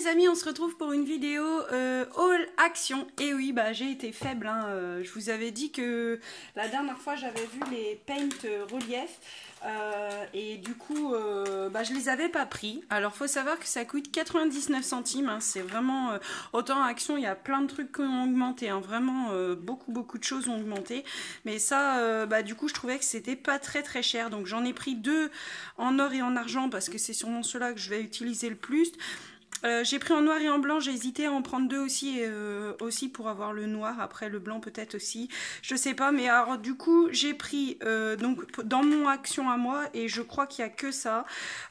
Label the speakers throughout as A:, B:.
A: les amis, on se retrouve pour une vidéo haul action. Et oui, bah j'ai été faible, hein. Je vous avais dit que la dernière fois j'avais vu les paint relief et du coup bah, je les avais pas pris. Alors faut savoir que ça coûte 99 centimes, hein. C'est vraiment autant action, il y a plein de trucs qui ont augmenté, hein. Vraiment beaucoup de choses ont augmenté, mais ça bah, du coup je trouvais que c'était pas très cher, donc j'en ai pris deux en or et en argent parce que c'est sûrement ceux-là que je vais utiliser le plus. J'ai pris en noir et en blanc, j'ai hésité à en prendre deux aussi, aussi pour avoir le noir, après le blanc peut-être aussi, je sais pas, mais alors du coup j'ai pris donc dans mon action à moi, et je crois qu'il y a que ça,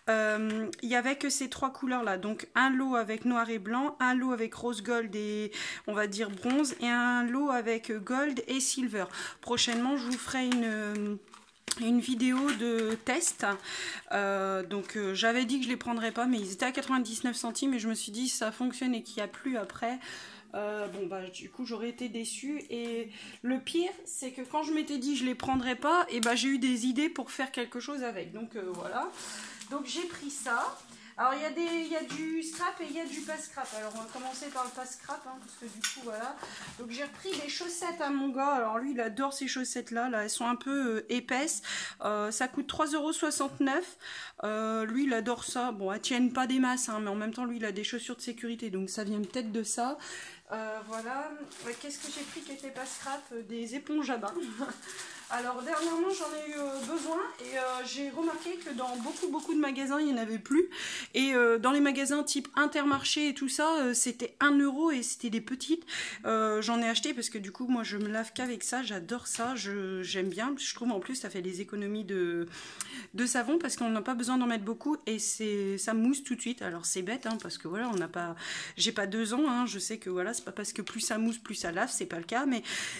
A: il y avait que ces trois couleurs là, donc un lot avec noir et blanc, un lot avec rose gold et on va dire bronze, et un lot avec gold et silver. Prochainement je vous ferai une vidéo de test, donc j'avais dit que je les prendrais pas, mais ils étaient à 99 centimes et je me suis dit si ça fonctionne et qu'il n'y a plus après, bon bah du coup j'aurais été déçue. Et le pire c'est que quand je m'étais dit je les prendrais pas, et bah j'ai eu des idées pour faire quelque chose avec, donc voilà, donc j'ai pris ça. Alors il y a du scrap et il y a du pas scrap. Alors on va commencer par le pas scrap, hein, parce que du coup voilà. Donc j'ai repris des chaussettes à mon gars. Alors lui il adore ces chaussettes là. Elles sont un peu épaisses. Ça coûte 3,69 €. Lui il adore ça. Bon, elles tiennent pas des masses, hein, mais en même temps lui il a des chaussures de sécurité, donc ça vient peut-être de ça. Voilà. Qu'est-ce que j'ai pris qui était pas scrap? Des éponges à bain. Alors dernièrement j'en ai eu besoin, et j'ai remarqué que dans beaucoup de magasins il n'y en avait plus, et dans les magasins type Intermarché et tout ça c'était 1 € et c'était des petites. J'en ai acheté parce que du coup moi je me lave qu'avec ça, j'adore ça, j'aime bien, je trouve en plus ça fait des économies de savon parce qu'on n'a pas besoin d'en mettre beaucoup, et ça mousse tout de suite. Alors c'est bête, hein, parce que voilà, on n'a pas, j'ai pas 2 ans, hein, je sais que voilà, c'est pas parce que plus ça mousse plus ça lave, c'est pas le cas,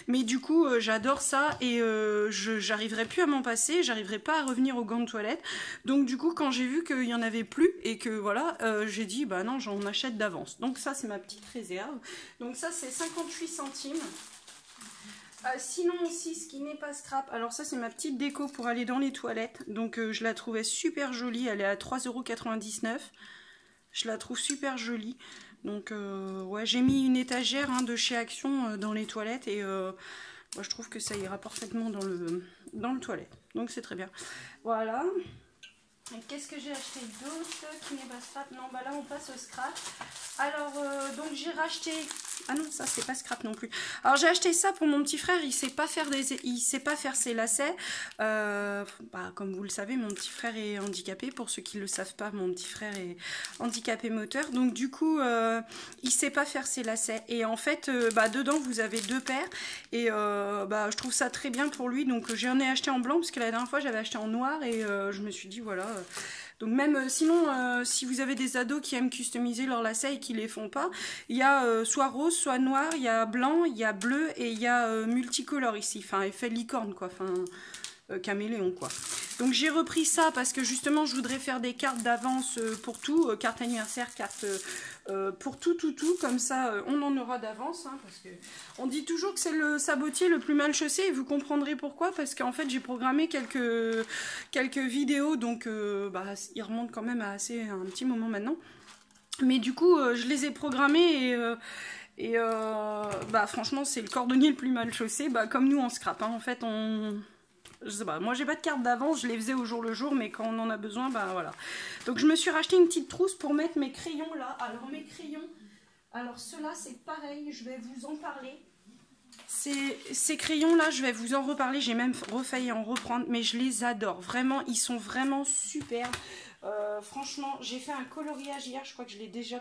A: mais du coup j'adore ça, et j'arriverai plus à m'en passer, j'arriverai pas à revenir aux gants de toilette. Donc du coup quand j'ai vu qu'il y en avait plus et que voilà, j'ai dit bah non, j'en achète d'avance. Donc ça c'est ma petite réserve, donc ça c'est 58 centimes. Sinon aussi ce qui n'est pas scrap, alors ça c'est ma petite déco pour aller dans les toilettes, donc je la trouvais super jolie, elle est à 3,99 €, je la trouve super jolie. Donc ouais, j'ai mis une étagère, hein, de chez Action dans les toilettes, et moi je trouve que ça ira parfaitement dans le toilette, donc c'est très bien. Voilà. Qu'est-ce que j'ai acheté d'autre qui n'est pas scrap? Non, bah là on passe au scrap. Alors donc j'ai racheté, ah non ça c'est pas scrap non plus. Alors j'ai acheté ça pour mon petit frère, il sait pas faire ses lacets. Bah, comme vous le savez, mon petit frère est handicapé. Pour ceux qui le savent pas, mon petit frère est handicapé moteur, donc du coup il sait pas faire ses lacets, et en fait bah, dedans vous avez 2 paires, et bah, je trouve ça très bien pour lui, donc j'en ai acheté en blanc parce que la dernière fois j'avais acheté en noir, et je me suis dit voilà. Donc même sinon, si vous avez des ados qui aiment customiser leurs lacets et qui les font pas, il y a soit rose, soit noir, il y a blanc, il y a bleu, et il y a multicolore ici, enfin effet licorne quoi, enfin caméléon quoi. Donc j'ai repris ça parce que justement je voudrais faire des cartes d'avance pour tout, carte anniversaire, carte pour tout, comme ça on en aura d'avance, hein, parce que on dit toujours que c'est le sabotier le plus mal chaussé, et vous comprendrez pourquoi, parce qu'en fait j'ai programmé quelques vidéos, donc bah, il remonte quand même à un petit moment maintenant, mais du coup je les ai programmées, et bah franchement c'est le cordonnier le plus mal chaussé, bah, comme nous en scrap, hein, en fait je sais pas, moi j'ai pas de carte d'avance, je les faisais au jour le jour, mais quand on en a besoin, bah voilà. Donc je me suis racheté une petite trousse pour mettre mes crayons là. Alors mes crayons, alors ceux-là c'est pareil, je vais vous en parler. Ces crayons là, je vais vous en reparler, j'ai même refailli en reprendre, mais je les adore, vraiment, ils sont vraiment super. Franchement, j'ai fait un coloriage hier, je crois que je l'ai déjà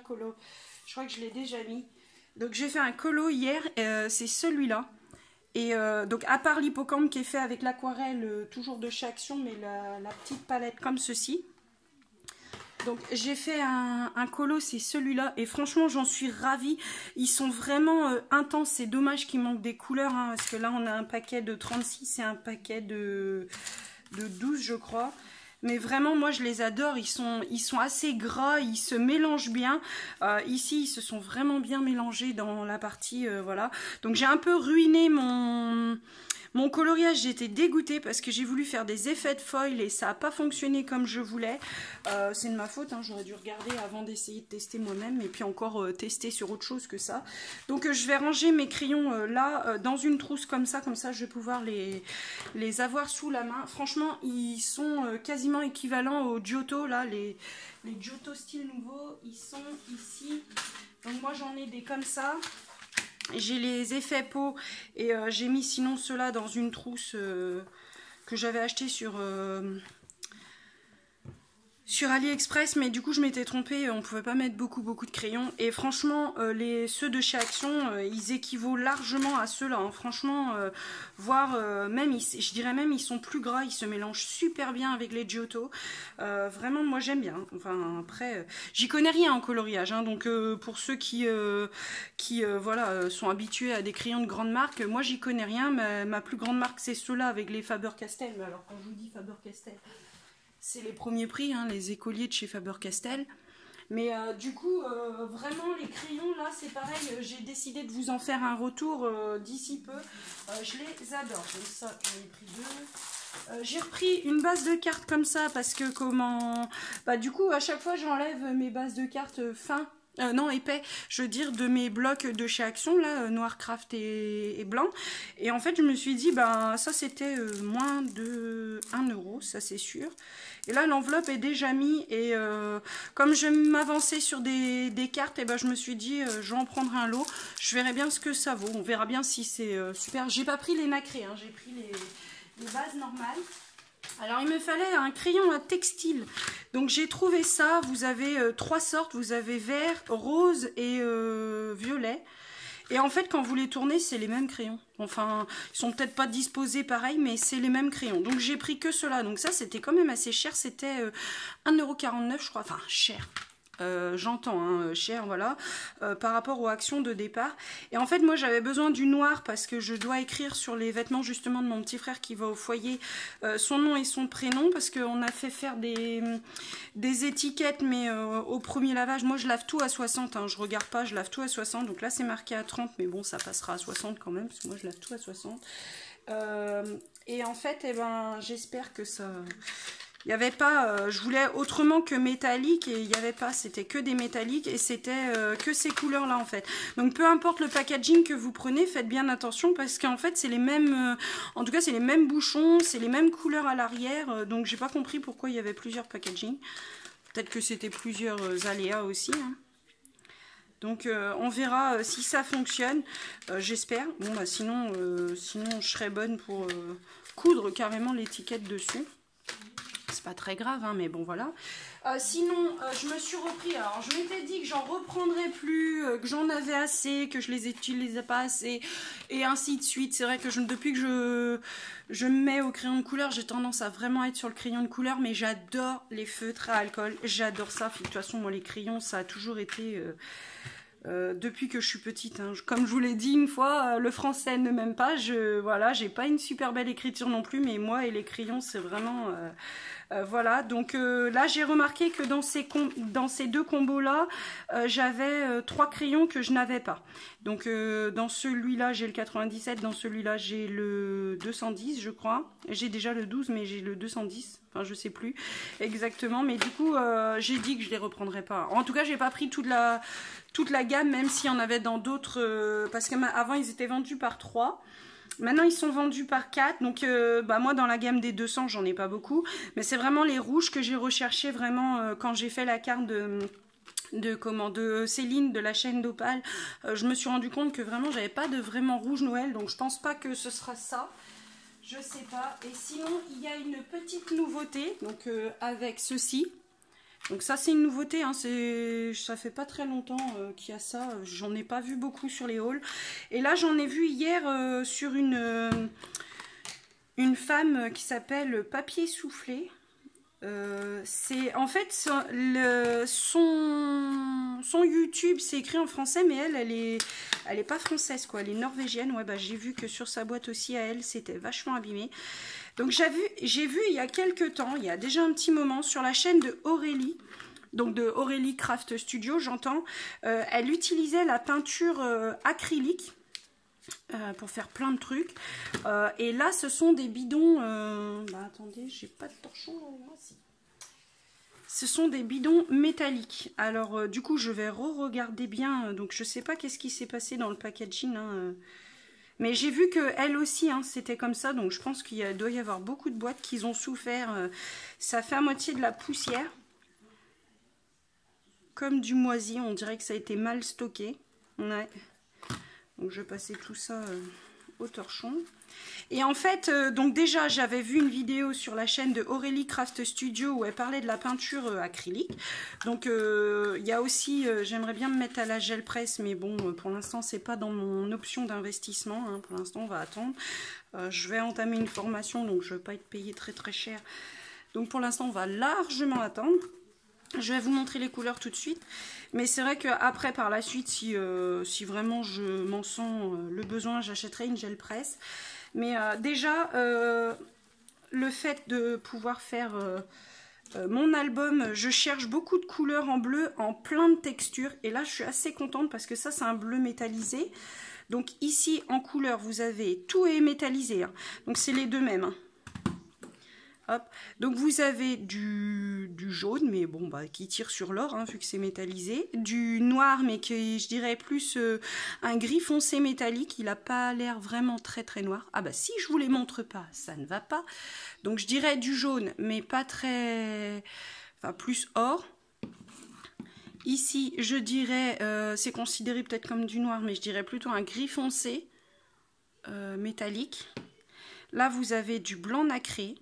A: mis. Donc j'ai fait un colo hier, c'est celui-là. Et donc à part l'hippocampe qui est fait avec l'aquarelle toujours de chez Action, mais la petite palette comme ceci. Donc j'ai fait un colo, c'est celui-là, et franchement j'en suis ravie. Ils sont vraiment intenses, c'est dommage qu'il manque des couleurs, hein, parce que là on a un paquet de 36 et un paquet de 12 je crois. Mais vraiment moi je les adore, ils sont assez gras, ils se mélangent bien. Ici ils se sont vraiment bien mélangés dans la partie voilà. Donc j'ai un peu ruiné Mon coloriage, j'étais dégoûtée parce que j'ai voulu faire des effets de foil et ça n'a pas fonctionné comme je voulais. C'est de ma faute, hein, j'aurais dû regarder avant d'essayer de tester moi-même et puis encore tester sur autre chose que ça. Donc je vais ranger mes crayons là dans une trousse comme ça je vais pouvoir les avoir sous la main. Franchement, ils sont quasiment équivalents aux Giotto, là, les Giotto style nouveau, ils sont ici. Donc moi j'en ai des comme ça. J'ai les effets peau et j'ai mis sinon ceux-là dans une trousse que j'avais acheté sur AliExpress, mais du coup je m'étais trompée, on pouvait pas mettre beaucoup de crayons. Et franchement, ceux de chez Action, ils équivaut largement à ceux-là. Hein. Franchement, voire même, je dirais même, ils sont plus gras, ils se mélangent super bien avec les Giotto. Vraiment, moi j'aime bien. Enfin, après, j'y connais rien en coloriage, hein, donc pour ceux qui voilà, sont habitués à des crayons de grande marque, moi j'y connais rien. Ma plus grande marque, c'est ceux-là avec les Faber-Castell. Mais alors, quand je vous dis Faber-Castell, c'est les premiers prix, hein, les écoliers de chez Faber-Castell. Mais du coup, vraiment, les crayons, là, c'est pareil. J'ai décidé de vous en faire un retour d'ici peu. Je les adore. Donc ça, j'en ai pris deux. J'ai repris une base de cartes comme ça parce que du coup, à chaque fois, j'enlève mes bases de cartes fins. Non, épais, je veux dire, de mes blocs de chez Action, là, noir craft et blanc. Et en fait, je me suis dit, ça c'était moins de 1 €, ça c'est sûr. Et là, l'enveloppe est déjà mise. Et comme je m'avançais sur des cartes, et je me suis dit, je vais en prendre un lot. Je verrai bien ce que ça vaut. On verra bien si c'est super. J'ai pas pris les nacrés, hein, j'ai pris les bases normales. Alors il me fallait un crayon à textile, donc j'ai trouvé ça. Vous avez 3 sortes, vous avez vert, rose et violet. Et en fait quand vous les tournez c'est les mêmes crayons. Enfin ils sont peut-être pas disposés pareil mais c'est les mêmes crayons. Donc j'ai pris que cela, donc ça c'était quand même assez cher, c'était 1,49 € je crois, enfin cher. J'entends, hein, cher, voilà, par rapport aux actions de départ. Et en fait, moi, j'avais besoin du noir parce que je dois écrire sur les vêtements, justement, de mon petit frère qui va au foyer, son nom et son prénom, parce qu'on a fait faire des étiquettes, mais au premier lavage, moi, je lave tout à 60, hein, je regarde pas, je lave tout à 60, donc là, c'est marqué à 30, mais bon, ça passera à 60 quand même, parce que moi, je lave tout à 60. Et en fait, j'espère que ça... Il n'y avait pas, je voulais autrement que métallique et il n'y avait pas, c'était que des métalliques et c'était que ces couleurs là en fait. Donc peu importe le packaging que vous prenez, faites bien attention parce qu'en fait c'est les mêmes, en tout cas c'est les mêmes bouchons, c'est les mêmes couleurs à l'arrière, donc j'ai pas compris pourquoi il y avait plusieurs packaging. Peut-être que c'était plusieurs aléas aussi. Hein. Donc on verra si ça fonctionne, j'espère. Bon sinon je serais bonne pour coudre carrément l'étiquette dessus. C'est pas très grave, hein, mais bon voilà. Sinon, je me suis repris. Alors, je m'étais dit que j'en reprendrais plus, que j'en avais assez, que je les utilisais pas assez, et ainsi de suite. C'est vrai que depuis que je me mets au crayon de couleur, j'ai tendance à vraiment être sur le crayon de couleur, mais j'adore les feutres à alcool. J'adore ça. De toute façon, moi, les crayons, ça a toujours été... depuis que je suis petite, hein. Comme je vous l'ai dit une fois, le français ne m'aime pas. Voilà, j'ai pas une super belle écriture non plus, mais moi et les crayons, c'est vraiment... voilà, donc là j'ai remarqué que dans ces deux combos là, j'avais 3 crayons que je n'avais pas. Donc dans celui-là j'ai le 97, dans celui-là j'ai le 210 je crois. J'ai déjà le 12 mais j'ai le 210, enfin je sais plus exactement. Mais du coup j'ai dit que je les reprendrais pas. En tout cas j'ai pas pris toute la gamme, même s'il y en avait dans d'autres, parce qu'avant ils étaient vendus par 3. Maintenant ils sont vendus par 4, donc moi dans la gamme des 200 j'en ai pas beaucoup, mais c'est vraiment les rouges que j'ai recherché vraiment quand j'ai fait la carte de Céline de la chaîne d'Opale. Je me suis rendu compte que vraiment j'avais pas de vraiment rouge Noël, donc je pense pas que ce sera ça, je sais pas. Et sinon il y a une petite nouveauté donc avec ceci. Donc ça c'est une nouveauté, hein, ça fait pas très longtemps qu'il y a ça, j'en ai pas vu beaucoup sur les hauls. Et là j'en ai vu hier sur une femme qui s'appelle Papier Soufflé. C'est en fait son YouTube c'est écrit en français, mais elle est pas française quoi, elle est norvégienne. Ouais j'ai vu que sur sa boîte aussi à elle c'était vachement abîmé. Donc j'ai vu il y a quelques temps, il y a déjà un petit moment, sur la chaîne de Aurélie, donc de Aurélie Craft Studio j'entends, elle utilisait la peinture acrylique. pour faire plein de trucs. Et là, ce sont des bidons... bah, attendez, j'ai pas de torchon là, si. Ce sont des bidons métalliques. Alors, du coup, je vais re-regarder bien. Donc, je sais pas qu'est-ce qui s'est passé dans le packaging. Hein. Mais j'ai vu qu'elle aussi, hein, c'était comme ça. Donc, je pense qu'il doit y avoir beaucoup de boîtes qui ont souffert. Ça fait à moitié de la poussière. Comme du moisi. On dirait que ça a été mal stocké. Ouais. Donc, je vais passer tout ça au torchon. Et en fait, donc déjà, j'avais vu une vidéo sur la chaîne de Aurélie Craft Studio où elle parlait de la peinture acrylique. Donc, il y a aussi, j'aimerais bien me mettre à la gel presse, mais bon, pour l'instant, c'est pas dans mon option d'investissement. Hein. Pour l'instant, on va attendre. Je vais entamer une formation, donc je ne vais pas être payée très très cher. Donc, pour l'instant, on va largement attendre. Je vais vous montrer les couleurs tout de suite. Mais c'est vrai qu'après, par la suite, si vraiment je m'en sens le besoin, j'achèterai une gel presse. Mais déjà, le fait de pouvoir faire mon album, je cherche beaucoup de couleurs en bleu, en plein de textures. Et là, je suis assez contente parce que ça, c'est un bleu métallisé. Donc ici, en couleur, vous avez tout est métallisé. Hein. Donc c'est les deux mêmes. Hein. Hop. Donc vous avez du jaune, mais bon, bah, qui tire sur l'or, hein, vu que c'est métallisé. Du noir, mais qui, je dirais, plus un gris foncé métallique. Il n'a pas l'air vraiment très très noir. Ah bah si je vous les montre pas, ça ne va pas. Donc je dirais du jaune, mais pas très... Enfin, plus or. Ici, je dirais, c'est considéré peut-être comme du noir, mais je dirais plutôt un gris foncé métallique. Là, vous avez du blanc nacré.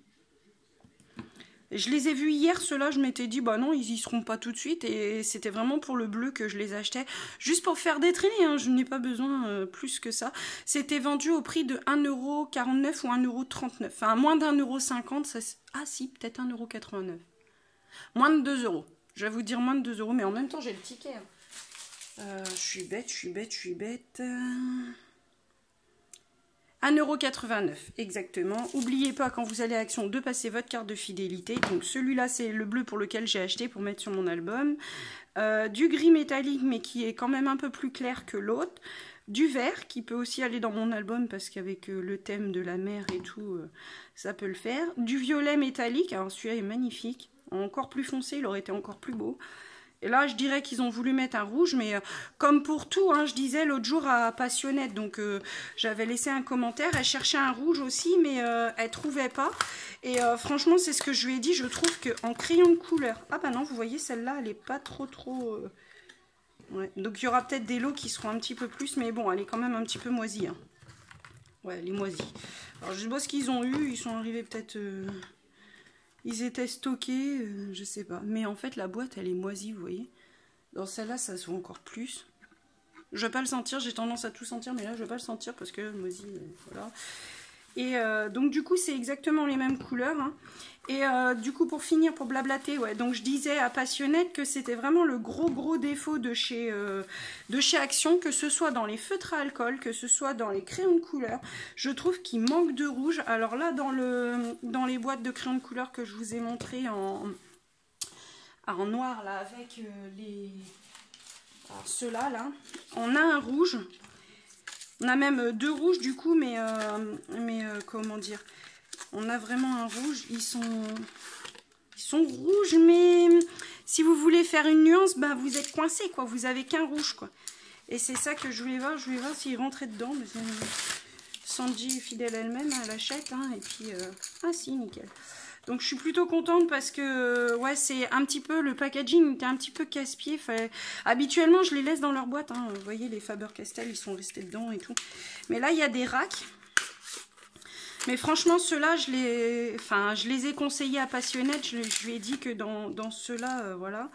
A: Je les ai vus hier, ceux-là, je m'étais dit, bah non, ils y seront pas tout de suite. Et c'était vraiment pour le bleu que je les achetais. Juste pour faire des traînées, hein, je n'ai pas besoin plus que ça. C'était vendu au prix de 1,49 € ou 1,39 €. Enfin, moins d'1,50 €. Ça... Ah si, peut-être 1,89 €. Moins de 2 €. Je vais vous dire moins de 2 €, mais en même temps, j'ai le ticket. Hein. Je suis bête. 1,89 €, exactement. N'oubliez pas, quand vous allez à Action, de passer votre carte de fidélité. Donc celui-là, c'est le bleu pour lequel j'ai acheté pour mettre sur mon album. Du gris métallique, mais qui est quand même un peu plus clair que l'autre. Du vert, qui peut aussi aller dans mon album, parce qu'avec le thème de la mer et tout, ça peut le faire. Du violet métallique, alors celui-là est magnifique. Encore plus foncé, il aurait été encore plus beau. Et là, je dirais qu'ils ont voulu mettre un rouge, mais comme pour tout, hein, je disais l'autre jour à Passionnette, donc j'avais laissé un commentaire, elle cherchait un rouge aussi, mais elle trouvait pas. Et franchement, c'est ce que je lui ai dit, je trouve qu'en crayon de couleur, ah bah non, vous voyez, celle-là, elle est pas trop... Ouais. Donc il y aura peut-être des lots qui seront un petit peu plus, mais bon, elle est quand même un petit peu moisie. Hein. Ouais, elle est moisie. Alors je sais pas ce qu'ils ont eu, ils sont arrivés peut-être... Ils étaient stockés, je sais pas. Mais en fait, la boîte, elle est moisie, vous voyez. Dans celle-là, ça se voit encore plus. Je vais pas le sentir, j'ai tendance à tout sentir, mais là, je vais pas le sentir parce que moisie, voilà. Et donc, du coup, c'est exactement les mêmes couleurs. Hein. Et du coup, pour finir, pour blablater, ouais, donc je disais à Passionnette que c'était vraiment le gros défaut de chez Action, que ce soit dans les feutres à alcool, que ce soit dans les crayons de couleur. Je trouve qu'il manque de rouge. Alors là, dans les boîtes de crayons de couleur que je vous ai montré en noir, là, avec ceux-là, là, on a un rouge. On a même deux rouges du coup, mais comment dire, on a vraiment un rouge. Ils sont rouges, mais si vous voulez faire une nuance, bah vous êtes coincé, quoi. Vous avez qu'un rouge, quoi. Et c'est ça que je voulais voir. Je voulais voir s'il rentrait dedans. Mais Sandy est fidèle elle-même, elle achète, hein, et puis ah si, nickel. Donc je suis plutôt contente parce que ouais, c'est un petit peu, le packaging était un petit peu casse-pied. Habituellement je les laisse dans leur boîte, hein. Vous voyez les Faber-Castell, ils sont restés dedans et tout. Mais là il y a des racks. Mais franchement ceux-là je les ai conseillés à Passionnette. Je lui ai dit que dans ceux-là, voilà.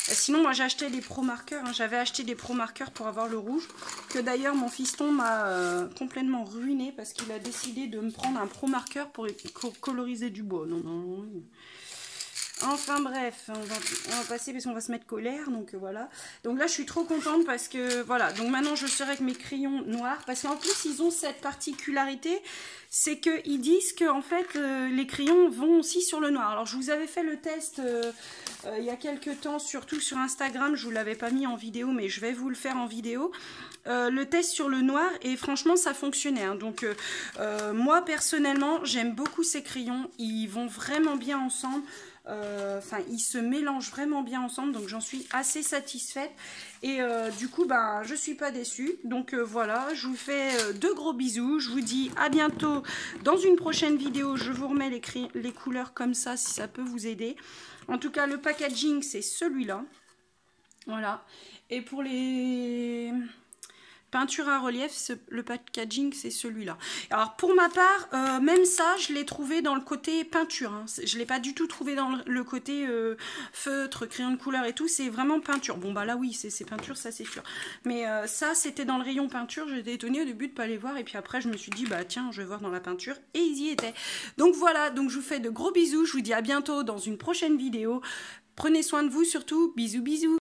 A: Sinon moi j'ai acheté des pro marqueurs, hein. J'avais acheté des pro marqueurs pour avoir le rouge, que d'ailleurs mon fiston m'a complètement ruiné parce qu'il a décidé de me prendre un pro marqueur pour coloriser du bois. Non. Enfin bref, on va passer parce qu'on va se mettre colère, donc voilà. Donc là je suis trop contente parce que voilà, donc maintenant je serai avec mes crayons noirs, parce qu'en plus ils ont cette particularité, c'est qu'ils disent que en fait les crayons vont aussi sur le noir. Alors je vous avais fait le test il y a quelques temps, surtout sur Instagram, je vous l'avais pas mis en vidéo, mais je vais vous le faire en vidéo. Le test sur le noir et franchement ça fonctionnait, hein. Donc moi personnellement j'aime beaucoup ces crayons, ils vont vraiment bien ensemble. Enfin, ils se mélangent vraiment bien ensemble, donc j'en suis assez satisfaite. Et du coup, ben, je suis pas déçue. Donc voilà, je vous fais de gros bisous. Je vous dis à bientôt dans une prochaine vidéo. Je vous remets les couleurs comme ça, si ça peut vous aider. En tout cas, le packaging, c'est celui-là. Voilà. Et pour les peintures à relief, le packaging, c'est celui-là. Alors, pour ma part, même ça, je l'ai trouvé dans le côté peinture, hein. Je ne l'ai pas du tout trouvé dans le côté feutre, crayon de couleur et tout. C'est vraiment peinture. Bon, bah là, oui, c'est peinture, ça, c'est sûr. Mais ça, c'était dans le rayon peinture. J'étais étonnée au début de ne pas les voir. Et puis après, je me suis dit, bah tiens, je vais voir dans la peinture. Et ils y étaient. Donc voilà, donc je vous fais de gros bisous. Je vous dis à bientôt dans une prochaine vidéo. Prenez soin de vous surtout. Bisous, bisous.